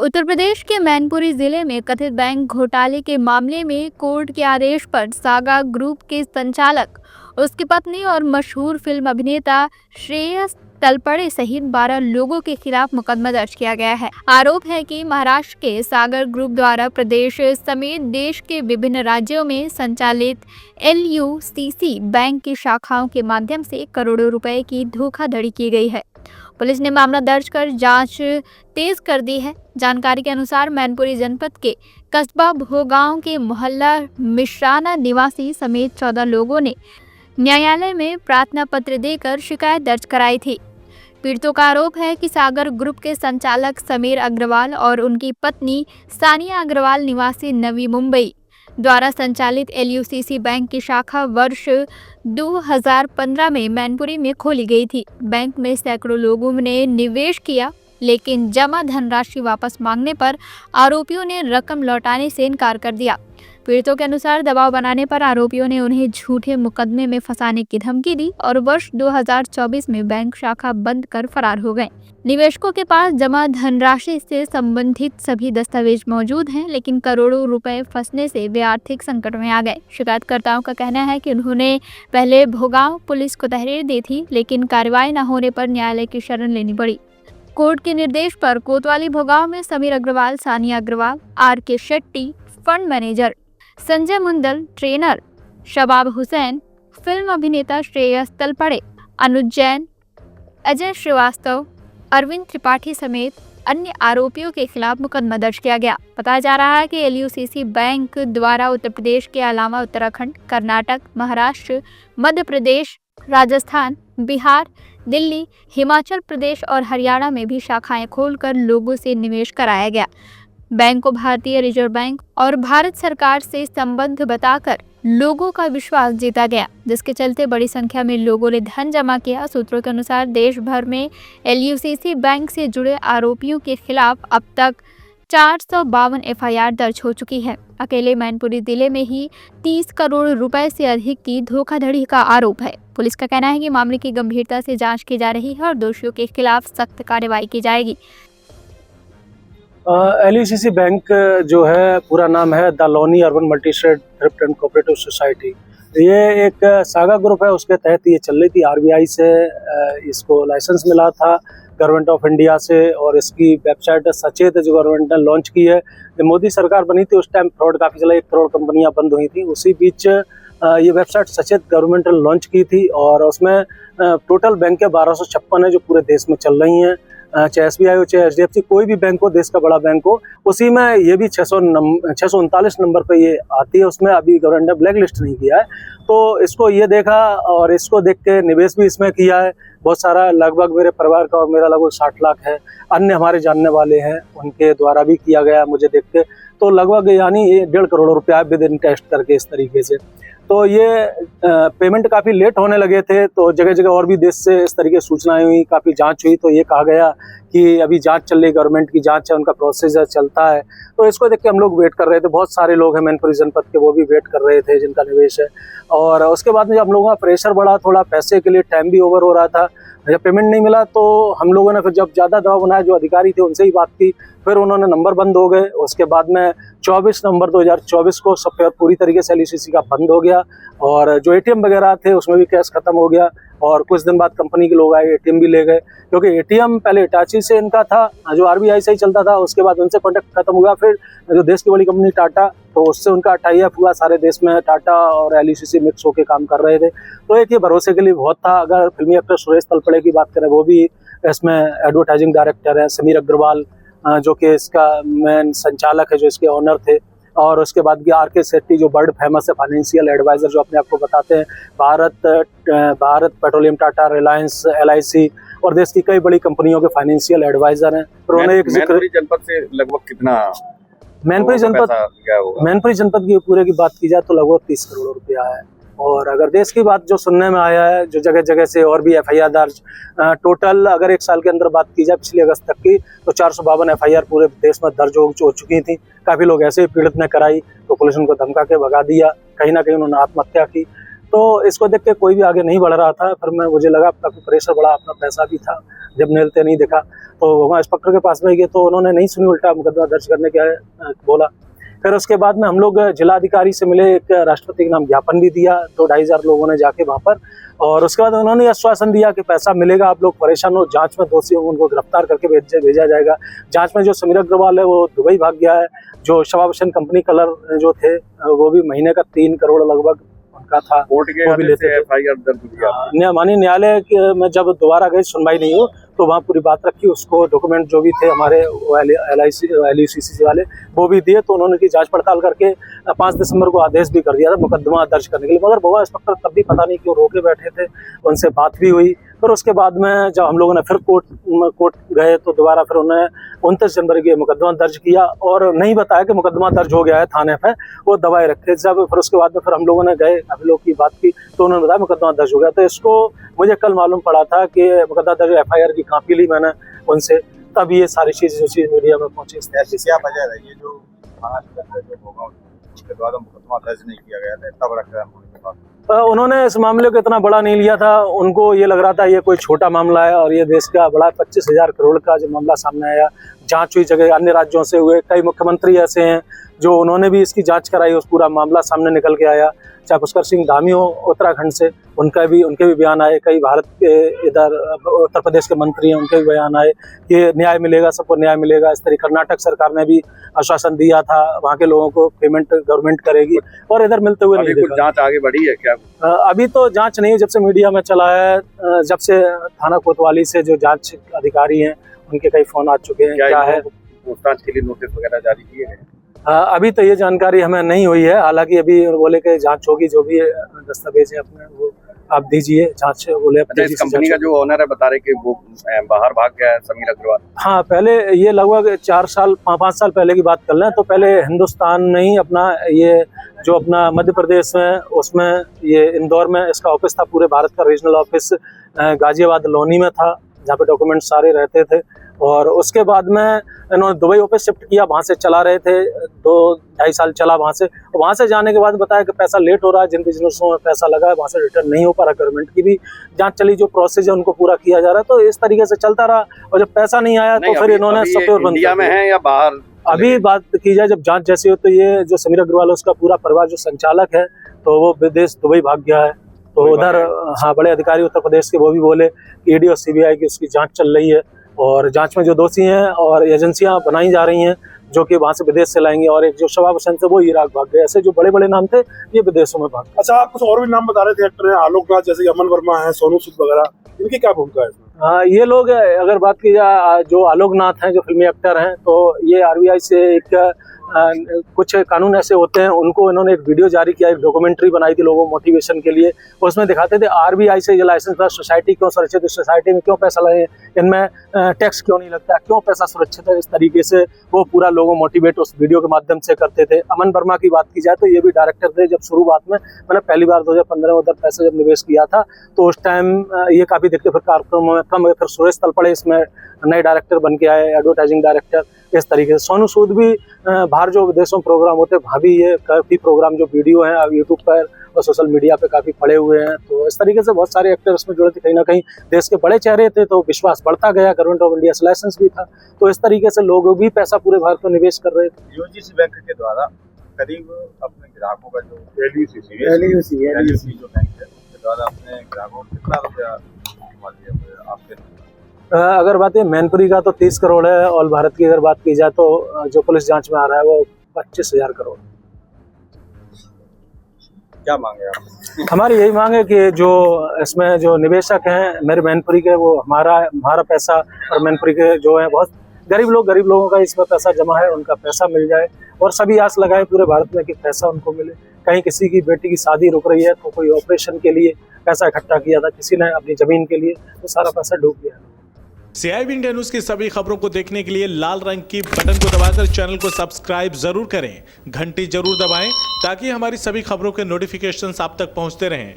उत्तर प्रदेश के मैनपुरी जिले में कथित बैंक घोटाले के मामले में कोर्ट के आदेश पर सागा ग्रुप के संचालक, उसकी पत्नी और मशहूर फिल्म अभिनेता श्रेयस तलपड़े सहित 12 लोगों के खिलाफ मुकदमा दर्ज किया गया है। आरोप है कि महाराष्ट्र के सागर ग्रुप द्वारा प्रदेश समेत देश के विभिन्न राज्यों में संचालित LUCC बैंक की शाखाओं के माध्यम से करोड़ों रुपए की धोखाधड़ी की गई है। पुलिस ने मामला दर्ज कर जांच तेज कर दी है। जानकारी के अनुसार मैनपुरी जनपद के कस्बा भोगांव के मोहल्ला मिश्राना निवासी समेत 14 लोगों ने न्यायालय में प्रार्थना पत्र देकर शिकायत दर्ज कराई थी। पीड़ितों का आरोप है कि सागर ग्रुप के संचालक समीर अग्रवाल और उनकी पत्नी सानिया अग्रवाल निवासी नवी मुंबई द्वारा संचालित LUCC बैंक की शाखा वर्ष 2015 में मैनपुरी में खोली गई थी। बैंक में सैकड़ों लोगों ने निवेश किया, लेकिन जमा धनराशि वापस मांगने पर आरोपियों ने रकम लौटाने से इनकार कर दिया। पीड़ितों के अनुसार दबाव बनाने पर आरोपियों ने उन्हें झूठे मुकदमे में फंसाने की धमकी दी और वर्ष 2024 में बैंक शाखा बंद कर फरार हो गए। निवेशकों के पास जमा धनराशि से संबंधित सभी दस्तावेज मौजूद हैं, लेकिन करोड़ों रुपए फंसने से वे आर्थिक संकट में आ गए। शिकायतकर्ताओं का कहना है कि उन्होंने पहले भोगांव पुलिस को तहरीर दी थी, लेकिन कार्रवाई न होने पर न्यायालय की शरण लेनी पड़ी। कोर्ट के निर्देश पर कोतवाली भोगांव में Sameer Agarwal, Sania Agarwal, RK Shetty fund manager, Sanjay Mundal trainer, Shabab Hussain film अभिनेता, श्रेयस तलपड़े, अनुज जैन, अजय श्रीवास्तव, अरविंद त्रिपाठी समेत अन्य आरोपियों के खिलाफ मुकदमा दर्ज किया गया। बताया जा रहा है कि LUCC बैंक द्वारा उत्तर प्रदेश के अलावा उत्तराखंड, कर्नाटक, महाराष्ट्र, मध्य प्रदेश, राजस्थान, बिहार, दिल्ली, हिमाचल प्रदेश और हरियाणा में भी शाखाएं खोलकर लोगों से निवेश कराया गया। बैंक को भारतीय रिजर्व बैंक और भारत सरकार से संबंध बताकर लोगों का विश्वास जीता गया, जिसके चलते बड़ी संख्या में लोगों ने धन जमा किया। सूत्रों के अनुसार देश भर में LUCC बैंक से जुड़े आरोपियों के खिलाफ अब तक 452 FIR दर्ज हो चुकी है। अकेले मैनपुरी जिले में ही 30 करोड़ रुपए से अधिक की धोखाधड़ी का आरोप है। पुलिस का कहना है कि मामले की गंभीरता से जांच की जा रही है और दोषियों के खिलाफ सख्त कार्रवाई की जाएगी। LUCC बैंक जो है पूरा नाम है the Loni urban multi state thrift and cooperative society. ये एक सागा ग्रुप है, उसके तहत ये चल रही थी। RBI से इसको लाइसेंस मिला था, गवर्नमेंट ऑफ इंडिया से, और इसकी वेबसाइट सचेत जो गवर्नमेंट ने लॉन्च की है। जब मोदी सरकार बनी थी उस टाइम फ्रॉड काफ़ी चला, 1 करोड़ कंपनियां बंद हुई थी। उसी बीच ये वेबसाइट सचेत गवर्नमेंट ने लॉन्च की थी और उसमें टोटल बैंक 1256 है जो पूरे देश में चल रही हैं। चाहे SBI हो, चाहे HDFC, कोई भी बैंक हो, देश का बड़ा बैंक हो, उसी में ये भी 639 नंबर पे ये आती है। उसमें अभी गवर्नमेंट ने ब्लैक लिस्ट नहीं किया है। तो इसको ये देखा और इसको देख के निवेश भी इसमें किया है बहुत सारा। लगभग मेरे परिवार का और मेरा लगभग 60 लाख है। अन्य हमारे जानने वाले हैं, उनके द्वारा भी किया गया मुझे देख के। तो लगभग यानी 1.5 करोड़ रुपया विद इन टेस्ट करके इस तरीके से। तो ये पेमेंट काफ़ी लेट होने लगे थे, तो जगह जगह और भी देश से इस तरीके सूचनाएं हुई, काफ़ी जांच हुई। तो ये कहा गया कि अभी जांच चल रही, गवर्नमेंट की जांच है, उनका प्रोसेस चलता है। तो इसको देख के हम लोग वेट कर रहे थे। बहुत सारे लोग हैं मैनपुरी जनपद के, वो भी वेट कर रहे थे जिनका निवेश है। और उसके बाद में जब हम लोगों का प्रेशर बढ़ा, थोड़ा पैसे के लिए टाइम भी ओवर हो रहा था, जब पेमेंट नहीं मिला तो हम लोगों ने फिर जब ज़्यादा दबाव बनाया, जो अधिकारी थे उनसे ही बात की, फिर उन्होंने नंबर बंद हो गए। उसके बाद में 24 नवंबर 2024 को सब पूरी तरीके से LUCC का बंद हो गया और जो ATM वगैरह थे उसमें भी कैश खत्म हो गया। और कुछ दिन बाद कंपनी के लोग आए, ATM भी ले गए, क्योंकि ATM पहले हिटाची से इनका था, जो RBI से ही चलता था। उसके बाद उनसे कॉन्टैक्ट खत्म हुआ। फिर जो देश की बड़ी कंपनी टाटा, तो उससे उनका टाई अप हुआ। सारे देश में टाटा और LUCC मिक्स होकर काम कर रहे थे। तो एक ये भरोसे के लिए बहुत था। अगर फिल्मी एक्टर श्रेयस तलपड़े की बात करें, वो भी इसमें एडवर्टाइजिंग डायरेक्टर है। समीर अग्रवाल जो कि इसका मेन संचालक है, जो इसके ऑनर थे। और उसके बाद RK शेट्टी जो वर्ल्ड फेमस है फाइनेंशियल एडवाइजर, जो अपने आप को बताते हैं। भारत पेट्रोलियम, टाटा, रिलायंस, LIC और देश की कई बड़ी कंपनियों के फाइनेंशियल एडवाइजर हैं। मैनपुरी जनपद से लगभग कितना मैनपुरी जनपद की पूरे की बात की जाए तो लगभग 30 करोड़ रुपया है। और अगर देश की बात जो सुनने में आया है, जो जगह जगह से और भी FIR दर्ज, टोटल अगर 1 साल के अंदर बात की जाए पिछले अगस्त तक की, तो 452 FIR पूरे देश में दर्ज हो चुकी थी। काफ़ी लोग ऐसे ही पीड़ित ने कराई, तो पुलिस उनको धमका के भगा दिया। कहीं ना कहीं उन्होंने आत्महत्या की। तो इसको देख के कोई भी आगे नहीं बढ़ रहा था। फिर मुझे लगा काफ़ी प्रेशर बढ़ा, अपना पैसा भी था, जब निकलते नहीं देखा तो वहाँ इंस्पेक्टर के पास में गए तो उन्होंने नहीं सुनी, उल्टा मुकदमा दर्ज करने के बोला। फिर उसके बाद में हम लोग जिलाधिकारी से मिले, एक राष्ट्रपति के नाम ज्ञापन भी दिया, 2-2,500 लोगों ने जाके वहाँ पर, और उसके बाद उन्होंने आश्वासन दिया कि पैसा मिलेगा, आप लोग परेशान हो, जांच में दोषी होंगे उनको गिरफ्तार करके भेजा जाएगा। जांच में जो समीर अग्रवाल है वो दुबई भाग गया है, जो शबाबशन कंपनी कलर जो थे वो भी महीने का 3 करोड़ लगभग उनका था, कोर्ट के वो भी लेते थे। FIR दर्ज किया। माननीय न्यायालय में जब दोबारा गए सुनवाई नहीं हो तो वहाँ पूरी बात रखी, उसको डॉक्यूमेंट जो भी थे हमारे LICC वाले वो भी दिए, तो उन्होंने की जांच पड़ताल करके 5 दिसंबर को आदेश भी कर दिया था मुकदमा दर्ज करने के लिए। मगर गोवा इंस्पेक्टर तब भी पता नहीं क्यों रोके बैठे थे, उनसे बात भी हुई। फिर उसके बाद में जब हम लोगों ने फिर कोर्ट गए तो दोबारा फिर उन्होंने 29 जनवरी को मुकदमा दर्ज किया और नहीं बताया कि मुकदमा दर्ज हो गया है थाने पे, वो दबाए रखे। जब फिर उसके बाद में फिर हम लोगों ने गए, काफी लोग की बात की तो उन्होंने बताया मुकदमा दर्ज हो गया। तो इसको मुझे कल मालूम पड़ा था कि मुकदमा दर्ज FIR की कॉपी ली मैंने उनसे, तब ये सारी चीज़ मीडिया में पहुंची। क्या वजह है ये जो महाराष्ट्र जो होगा उसके द्वारा मुकदमा दर्ज नहीं किया गया था, इतना बड़ा क्राइम होने के बाद? उन्होंने इस मामले को इतना बड़ा नहीं लिया था, उनको ये लग रहा था ये कोई छोटा मामला है और ये देश का बड़ा 25,000 करोड़ का जो मामला सामने आया। जांच हुई जगह अन्य राज्यों से हुए, कई मुख्यमंत्री ऐसे हैं जो उन्होंने भी इसकी जांच कराई, उस पूरा मामला सामने निकल के आया। चाहे पुष्कर सिंह धामी हो उत्तराखंड से, उनके भी बयान आए, कई भारत के इधर उत्तर प्रदेश के मंत्री हैं उनके भी बयान आए कि न्याय मिलेगा, सबको न्याय मिलेगा। इस तरीके कर्नाटक सरकार ने भी आश्वासन दिया था, वहाँ के लोगों को पेमेंट गवर्नमेंट करेगी, और इधर मिलते हुए नहीं देखा। जांच आगे बढ़ी है क्या? अभी तो जांच नहीं, जब से मीडिया में चला है, जब से थाना कोतवाली से जो जांच अधिकारी हैं उनके कई फोन आ चुके हैं। क्या है पूछताछ के लिए नोटिस वगैरह जारी किए हैं? अभी तो ये जानकारी हमें नहीं हुई है, हालांकि अभी बोले कि जांच होगी, जो भी दस्तावेज है अपने वो आप दीजिए, जांच बोले। अच्छा, इस कंपनी का जो ओनर है बता रहे कि वो बाहर भाग गया है, समीर अग्रवाल। हाँ, पहले ये लगभग 5 साल पहले की बात कर लें तो पहले हिंदुस्तान में ही अपना ये जो अपना मध्य प्रदेश में उसमें ये इंदौर में इसका ऑफिस था, पूरे भारत का रीजनल ऑफिस गाजियाबाद लोनी में था, जहाँ पे डॉक्यूमेंट सारे रहते थे। और उसके बाद में इन्होंने दुबई ऑफिस शिफ्ट किया, वहाँ से चला रहे थे, 2-2.5 साल चला वहाँ से जाने के बाद बताया कि पैसा लेट हो रहा है, जिन बिजनेसों में पैसा लगा है वहाँ से रिटर्न नहीं हो पा रहा, गवर्नमेंट की भी जांच चली, जो प्रोसेस है उनको पूरा किया जा रहा है। तो इस तरीके से चलता रहा, और जब पैसा नहीं आया तो फिर इन्होंने सॉफ्टवेयर बंद इंडिया में है या बाहर? अभी बात की जाए, जब जांच जैसी हो तो ये जो समीर अग्रवाल उसका पूरा परिवार जो संचालक है तो वो विदेश दुबई भाग गया है। तो उधर हाँ, बड़े अधिकारी उत्तर प्रदेश के वो भी बोले ED और CBI की उसकी जांच चल रही है, और जांच में जो दोषी हैं और एजेंसियां बनाई जा रही हैं जो कि वहाँ से विदेश से लाएंगे, और एक जो शबाबशन थे वो इराक भाग गए। ऐसे जो बड़े बड़े नाम थे ये विदेशों में भाग गए। अच्छा, आप कुछ और भी नाम बता रहे थे एक्टर हैं, आलोकनाथ जैसे कि अमन वर्मा है, सोनू सूद वगैरह, इनकी क्या भूमिका है इसमें? हाँ, ये लोग अगर बात की जाए, जो आलोकनाथ हैं जो फिल्मी एक्टर हैं, तो ये RBI से एक कुछ कानून ऐसे होते हैं, उनको इन्होंने एक वीडियो जारी किया, एक डॉक्यूमेंट्री बनाई थी लोगों मोटिवेशन के लिए। उसमें दिखाते थे RBI से ये लाइसेंस पर सोसाइटी क्यों सुरक्षित है, सोसाइटी में क्यों पैसा लगे, इनमें टैक्स क्यों नहीं लगता, क्यों पैसा सुरक्षित है। इस तरीके से वो पूरा लोगों मोटिवेट उस वीडियो के माध्यम से करते थे। अमन वर्मा की बात की जाए तो ये भी डायरेक्टर थे। जब शुरुआत में मैंने पहली बार 2015 में उधर पैसा जब निवेश किया था तो उस टाइम ये काफ़ी देखते, फिर कार्यक्रमों में कम, फिर सुरेश तलपड़े इसमें नए डायरेक्टर बन के आए, एडवर्टाइजिंग डायरेक्टर। इस तरीके से सोनू सूद भी बाहर जो विदेशों प्रोग्राम होते हैं, वहाँ भी ये काफ़ी प्रोग्राम जो वीडियो हैं अब यूट्यूब पर और सोशल मीडिया पे काफ़ी पड़े हुए हैं। तो इस तरीके से बहुत सारे एक्टर इसमें जुड़े थे, कहीं ना कहीं देश के बड़े चेहरे थे तो विश्वास बढ़ता गया, गवर्नमेंट ऑफ इंडिया से लाइसेंस भी था, तो इस तरीके से लोग भी पैसा पूरे भारत में निवेश कर रहे थे। UGC बैंक के द्वारा करीब अपने ग्राहकों का जो LUC जो बैंक है उसके द्वारा अपने ग्राहकों को कितना रुपया आपके? अगर बात है मैनपुरी का तो 30 करोड़ है, और भारत की अगर बात की जाए तो जो पुलिस जांच में आ रहा है वो 25,000 करोड़। क्या मांगे आप? हमारी यही मांग है कि जो इसमें जो निवेशक हैं मेरे मैनपुरी के, वो हमारा पैसा, और मैनपुरी के जो है बहुत गरीब लोगों का इसमें पैसा जमा है, उनका पैसा मिल जाए, और सभी आस लगाए पूरे भारत में कि पैसा उनको मिले। कहीं किसी की बेटी की शादी रुक रही है तो कोई ऑपरेशन के लिए पैसा इकट्ठा किया था, किसी ने अपनी जमीन के लिए, तो सारा पैसा डूब गया। CIB इंडिया न्यूज की सभी खबरों को देखने के लिए लाल रंग की बटन को दबाकर चैनल को सब्सक्राइब जरूर करें, घंटी जरूर दबाएं ताकि हमारी सभी खबरों के नोटिफिकेशंस आप तक पहुंचते रहें।